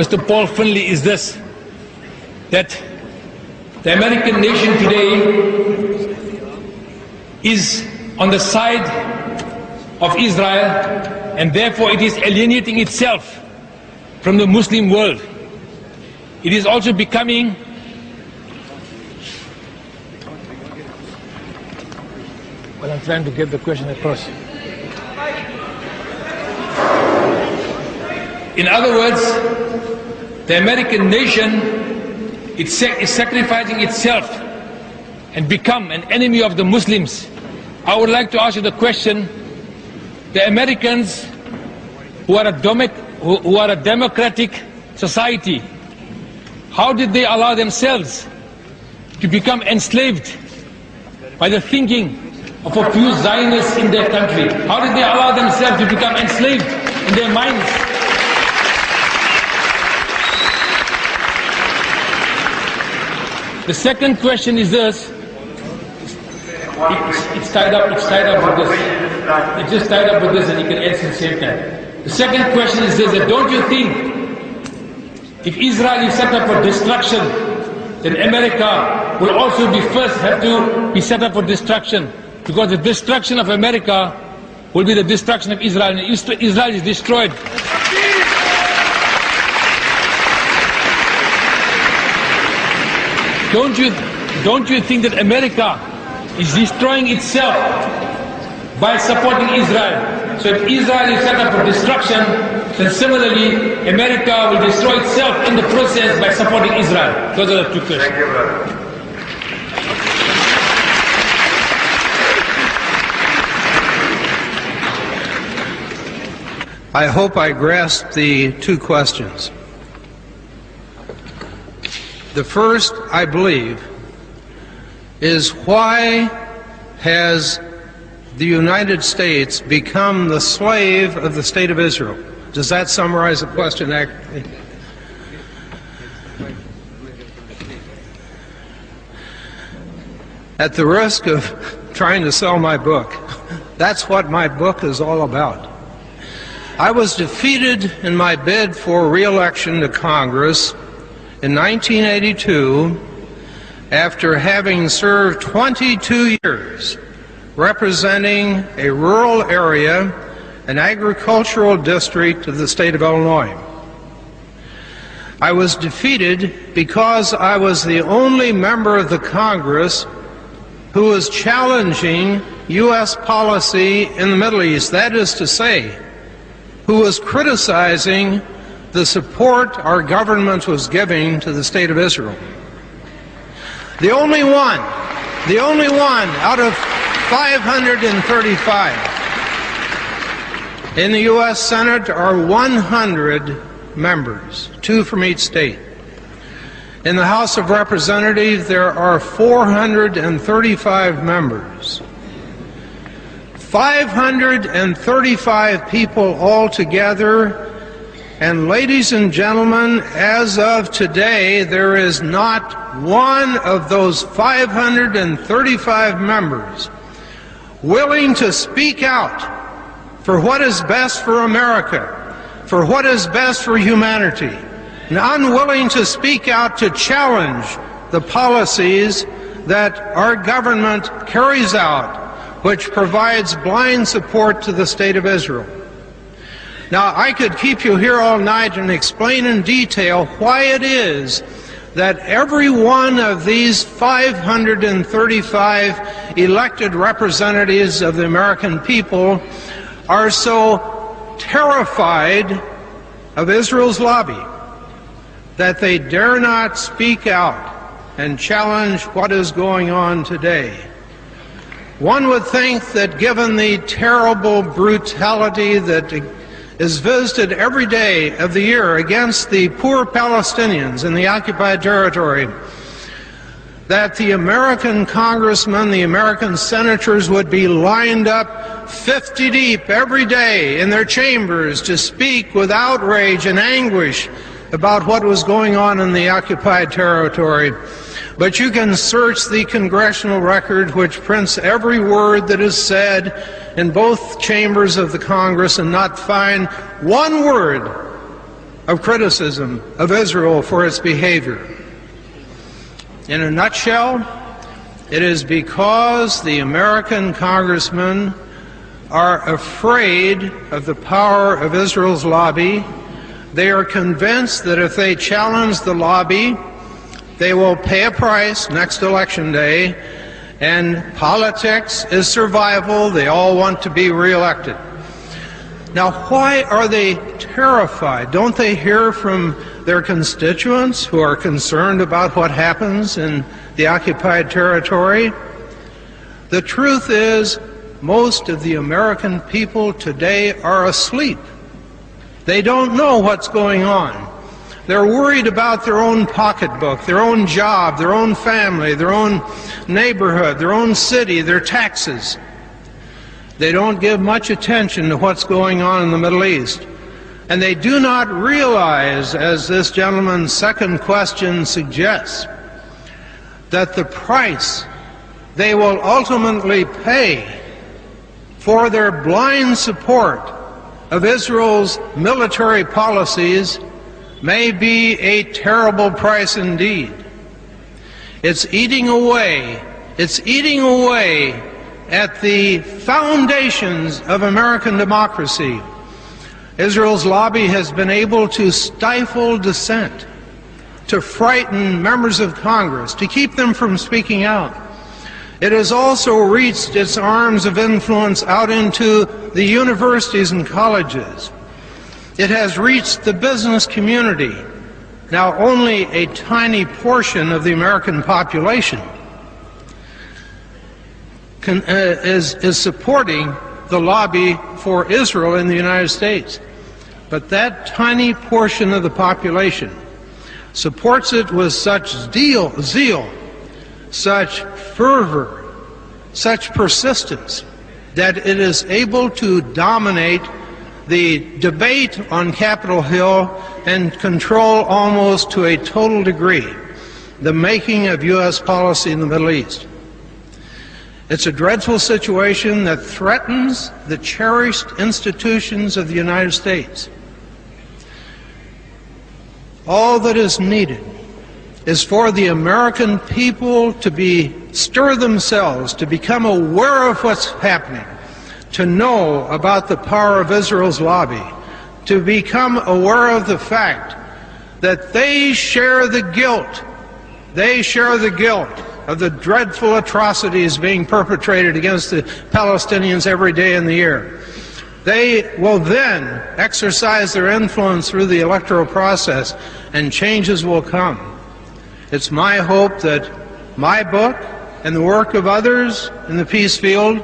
Mr. Paul Findley, is this, that the American nation today is on the side of Israel, and therefore it is alienating itself from the Muslim world. It is also becoming well, I'm trying to get the question across. In other words, the American nation is sacrificing itself and become an enemy of the Muslims. I would like to ask you the question, the Americans who are a democratic society, how did they allow themselves to become enslaved by the thinking of a few Zionists in their country? How did they allow themselves to become enslaved in their minds? The second question is this. It's tied up with this. It's just tied up with this, and you can answer at the same time. The second question is this, that don't you think if Israel is set up for destruction, then America will also have to be set up for destruction? Because the destruction of America will be the destruction of Israel, and Israel is destroyed. Don't you think that America is destroying itself by supporting Israel? So if Israel is set up for destruction, then similarly America will destroy itself in the process by supporting Israel. Those are the two questions. Thank you, brother. I hope I grasped the two questions. The first, I believe, is why has the United States become the slave of the State of Israel? Does that summarize the question accurately? At the risk of trying to sell my book, that's what my book is all about. I was defeated in my bid for re-election to Congress in 1982 after having served 22 years representing a rural area, an agricultural district of the state of Illinois. I was defeated because I was the only member of the Congress who was challenging U.S. policy in the Middle East, that is to say, who was criticizing the support our government was giving to the State of Israel. The only one out of 535. In the U.S. Senate are 100 members, 2 from each state. In the House of Representatives, there are 435 members. 535 people altogether. And ladies and gentlemen, as of today, there is not one of those 535 members willing to speak out for what is best for America, for what is best for humanity, and unwilling to speak out to challenge the policies that our government carries out, which provides blind support to the State of Israel. Now, I could keep you here all night and explain in detail why it is that every one of these 535 elected representatives of the American people are so terrified of Israel's lobby that they dare not speak out and challenge what is going on today. One would think that given the terrible brutality that is visited every day of the year against the poor Palestinians in the occupied territory, that the American congressmen, the American senators would be lined up 50 deep every day in their chambers to speak with outrage and anguish about what was going on in the occupied territory. But you can search the congressional record, which prints every word that is said in both chambers of the Congress, and not find one word of criticism of Israel for its behavior. In a nutshell, it is because the American congressmen are afraid of the power of Israel's lobby. They are convinced that if they challenge the lobby, they will pay a price next election day, and politics is survival. They all want to be reelected. Now, why are they terrified? Don't they hear from their constituents who are concerned about what happens in the occupied territory? The truth is, most of the American people today are asleep. They don't know what's going on. They're worried about their own pocketbook, their own job, their own family, their own neighborhood, their own city, their taxes. They don't give much attention to what's going on in the Middle East. And they do not realize, as this gentleman's second question suggests, that the price they will ultimately pay for their blind support of Israel's military policies may be a terrible price indeed. It's eating away at the foundations of American democracy. Israel's lobby has been able to stifle dissent, to frighten members of Congress, to keep them from speaking out. It has also reached its arms of influence out into the universities and colleges. It has reached the business community. Now, only a tiny portion of the American population is supporting the lobby for Israel in the United States. But that tiny portion of the population supports it with such zeal, such fervor, such persistence, that it is able to dominate the debate on Capitol Hill and control almost to a total degree the making of U.S. policy in the Middle East. It's a dreadful situation that threatens the cherished institutions of the United States. All that is needed is for the American people to stir themselves, to become aware of what's happening, to know about the power of Israel's lobby, to become aware of the fact that they share the guilt. They share the guilt of the dreadful atrocities being perpetrated against the Palestinians every day in the year. They will then exercise their influence through the electoral process, and changes will come. It's my hope that my book and the work of others in the peace field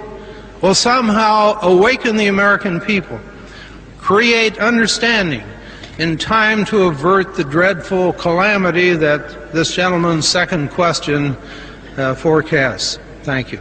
will somehow awaken the American people, create understanding in time to avert the dreadful calamity that this gentleman's second question forecasts. Thank you.